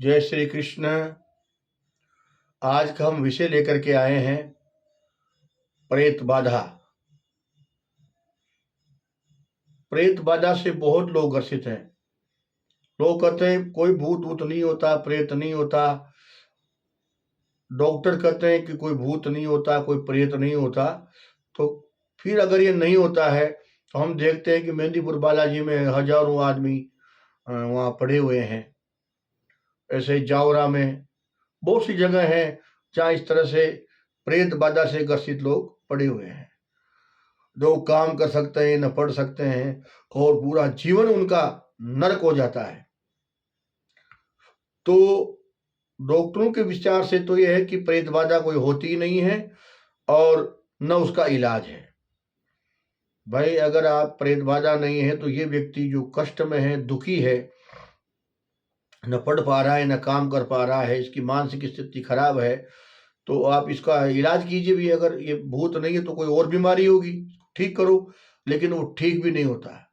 जय श्री कृष्ण। आज का हम विषय लेकर के आए हैं प्रेत बाधा। प्रेत बाधा से बहुत लोग ग्रसित हैं। लोग कहते हैं कोई भूत ऊत नहीं होता, प्रेत नहीं होता। डॉक्टर कहते हैं कि कोई भूत नहीं होता, कोई प्रेत नहीं होता। तो फिर अगर ये नहीं होता है तो हम देखते हैं कि मेहंदीपुर बालाजी में हजारों आदमी वहाँ पड़े हुए हैं। ऐसे ही जावरा में बहुत सी जगह है जहाँ इस तरह से प्रेत बाधा से ग्रसित लोग पड़े हुए हैं। जो काम कर सकते हैं न पढ़ सकते हैं और पूरा जीवन उनका नरक हो जाता है। तो डॉक्टरों के विचार से तो यह है कि प्रेत बाधा कोई होती ही नहीं है और न उसका इलाज है। भाई अगर आप प्रेत बाधा नहीं है तो ये व्यक्ति जो कष्ट में है, दुखी है, न पढ़ पा रहा है न काम कर पा रहा है, इसकी मानसिक स्थिति खराब है, तो आप इसका इलाज कीजिए भी। अगर ये भूत नहीं है तो कोई और बीमारी होगी, ठीक करो, लेकिन वो ठीक भी नहीं होता है।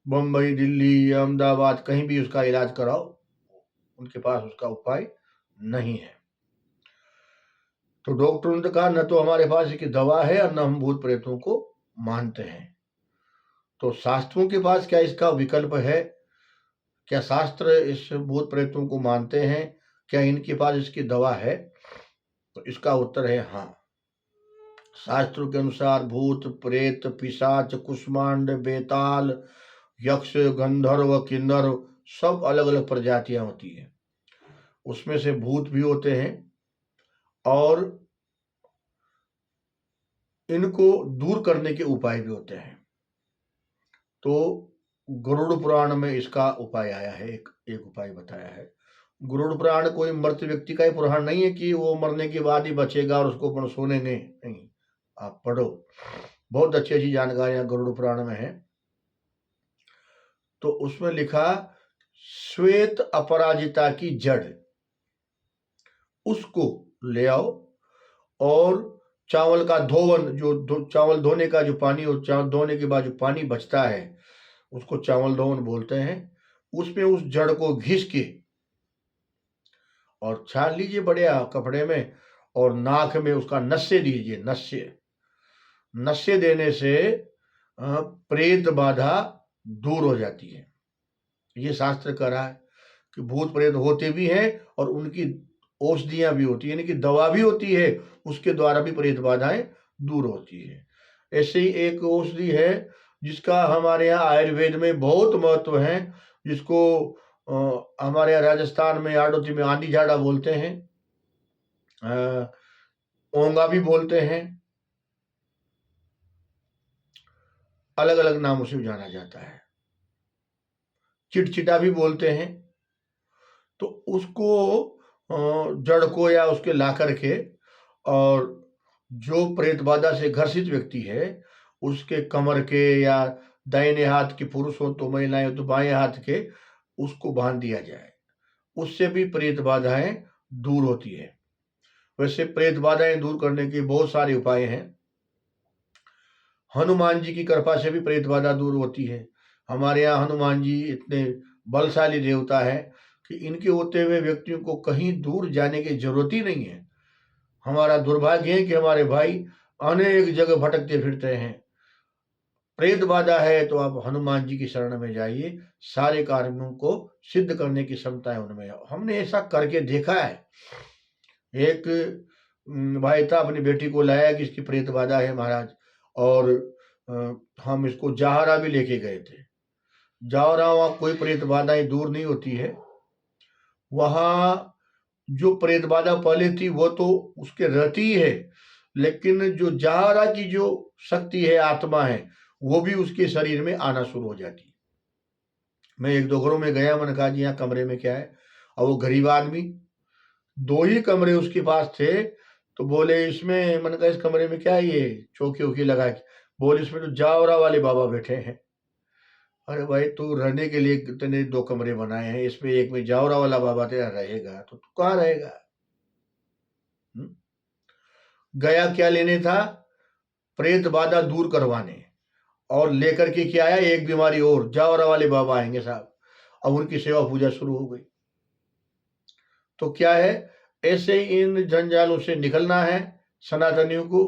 बम्बई, दिल्ली, अहमदाबाद कहीं भी उसका इलाज कराओ, उनके पास उसका उपाय नहीं है। तो डॉक्टरों ने कहा न तो हमारे पास इसकी दवा है और न हम भूत प्रेतों को मानते हैं। तो शास्त्रों के पास क्या इसका विकल्प है? क्या शास्त्र इस भूत प्रेतों को मानते हैं? क्या इनके पास इसकी दवा है? तो इसका उत्तर है हाँ। शास्त्रों के अनुसार भूत, प्रेत, पिशाच, कुष्मांड, बेताल, यक्ष, गंधर्व, किन्नर सब अलग अलग प्रजातियां होती हैं। उसमें से भूत भी होते हैं और इनको दूर करने के उपाय भी होते हैं। तो गरुड़ पुराण में इसका उपाय आया है, एक उपाय बताया है। गरुड़ पुराण कोई मृत व्यक्ति का ही पुराण नहीं है कि वो मरने के बाद ही बचेगा और उसको अपन सोने नहीं। आप पढ़ो, बहुत अच्छी अच्छी जानकारियां गरुड़ पुराण में है। तो उसमें लिखा श्वेत अपराजिता की जड़, उसको ले आओ और चावल का धोवन, जो चावल धोने का जो पानी, चावल धोने के बाद जो पानी बचता है उसको चावल धोवन बोलते हैं। उसमें उस जड़ को घिस के और छान लीजिए बढ़िया कपड़े में और नाक में उसका नस्से दीजिए। नस्से देने से प्रेत बाधा दूर हो जाती है। ये शास्त्र कह रहा है कि भूत प्रेत होते भी हैं और उनकी औषधियां भी होती है, यानी कि दवा भी होती है, उसके द्वारा भी प्रेत बाधाएं दूर होती है। ऐसे ही एक औषधि है जिसका हमारे यहाँ आयुर्वेद में बहुत महत्व है, जिसको हमारे यहाँ राजस्थान में आड़ोती में आंधी झाड़ा बोलते हैं, ओंगा भी बोलते हैं, अलग अलग नामों से जाना जाता है, चिटचिटा भी बोलते हैं। तो उसको जड़ को या उसके ला करके, और जो प्रेत बाधा से ग्रसित व्यक्ति है उसके कमर के या दाहिने हाथ के, पुरुष हो तो महिलाएं हो तो बाएं हाथ के, उसको बांध दिया जाए। उससे भी प्रेत बाधाएं दूर होती है। वैसे प्रेत बाधाएं दूर करने के बहुत सारे उपाय हैं। हनुमान जी की कृपा से भी प्रेत बाधा दूर होती है। हमारे यहाँ हनुमान जी इतने बलशाली देवता है कि इनके होते हुए व्यक्तियों को कहीं दूर जाने की जरूरत ही नहीं है। हमारा दुर्भाग्य है कि हमारे भाई अनेक जगह भटकते फिरते हैं। प्रेत बाधा है तो आप हनुमान जी की शरण में जाइए, सारे कार्यों को सिद्ध करने की क्षमता है उनमें। हमने ऐसा करके देखा है। एक भाई था, अपनी बेटी को लाया कि इसकी प्रेत बाधा है महाराज, और हम इसको जहारा भी लेके गए थे। जहारा वहाँ कोई प्रेत बाधाएं दूर नहीं होती है। वहाँ जो प्रेत बाधा पहले थी वो तो उसके रहती ही है, लेकिन जो जहारा की जो शक्ति है, आत्मा है, वो भी उसके शरीर में आना शुरू हो जाती है। मैं एक दो घरों में गया, मैंने कहा जी यहाँ कमरे में क्या है, और वो गरीब आदमी, 2 ही कमरे उसके पास थे, तो बोले इसमें, मैंने कहा इस कमरे में क्या है, ये चौकी वोकी लगा के, बोले इसमें तो जावरा वाले बाबा बैठे हैं। अरे भाई तू रहने के लिए तूने 2 कमरे बनाए हैं, इसमें एक में जावरा वाला बाबा तेरा रहेगा तो तू कहाँ रहेगा? गया क्या लेने था? प्रेत बाधा दूर करवाने, और लेकर के क्या आया, एक बीमारी और, जावरा वाले बाबा आएंगे साहब। अब उनकी सेवा पूजा शुरू हो गई। तो क्या है, ऐसे इन जंजालों से निकलना है सनातनियों को,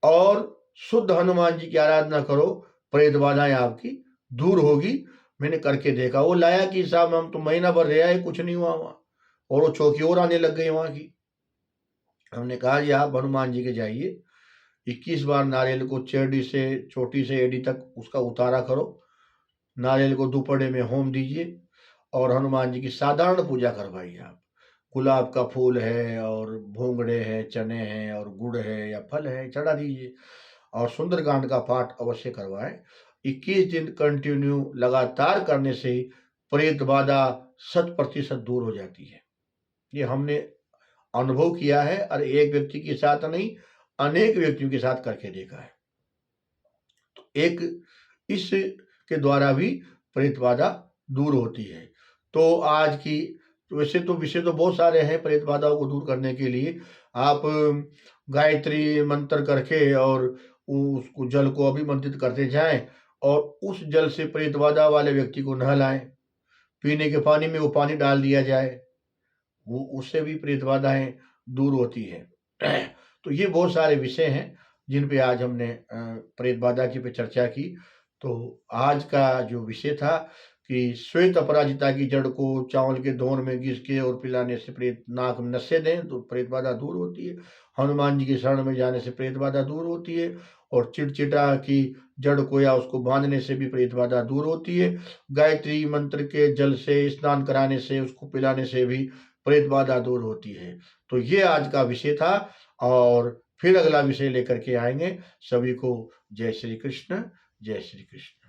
और शुद्ध हनुमान जी की आराधना करो, प्रेत बाधाएं आपकी दूर होगी। मैंने करके देखा, वो लाया कि साहब हम तो महीना भर रह आए, कुछ नहीं हुआ वहां, और वो चौकी और आने लग गई वहां की। हमने कहा जी आप हनुमान जी के जाइए, 21 बार नारियल को चोटी से एड़ी तक उसका उतारा करो, नारियल को दुपड़े में होम दीजिए, और हनुमान जी की साधारण पूजा करवाइए। आप गुलाब का फूल है और भोंगड़े हैं, चने हैं और गुड़ है या फल है, चढ़ा दीजिए, और सुंदरकांड का पाठ अवश्य करवाएं। 21 दिन कंटिन्यू लगातार करने से प्रेत बाधा 100% दूर हो जाती है। ये हमने अनुभव किया है, और एक व्यक्ति के साथ नहीं, अनेक व्यक्तियों के साथ करके देखा है। तो एक इस के द्वारा भी प्रेत बाधा दूर होती है। तो आज की, वैसे तो विषय तो बहुत सारे हैं प्रेत बाधाओं को दूर करने के लिए। आप गायत्री मंत्र करके और उसको जल को अभिमंत्रित करते जाएं, और उस जल से प्रेत बाधा वाले व्यक्ति को नहलाएं, पीने के पानी में वो पानी डाल दिया जाए, वो उससे भी प्रेत बाधाएं दूर होती है। तो ये बहुत सारे विषय हैं जिन पे आज हमने प्रेत बाधा की पे चर्चा की। तो आज का जो विषय था कि श्वेत अपराजिता की जड़ को चावल के धोन में घिस के और पिलाने से प्रेत नाक में नसें दें तो प्रेत बाधा दूर होती है। हनुमान जी की शरण में जाने से प्रेत बाधा दूर होती है, और चिड़चिटा की जड़ को या उसको बांधने से भी प्रेत बाधा दूर होती है। गायत्री मंत्र के जल से स्नान कराने से, उसको पिलाने से भी प्रेत बाधा दूर होती है। तो ये आज का विषय था, और फिर अगला विषय लेकर के आएंगे। सभी को जय श्री कृष्ण, जय श्री कृष्ण।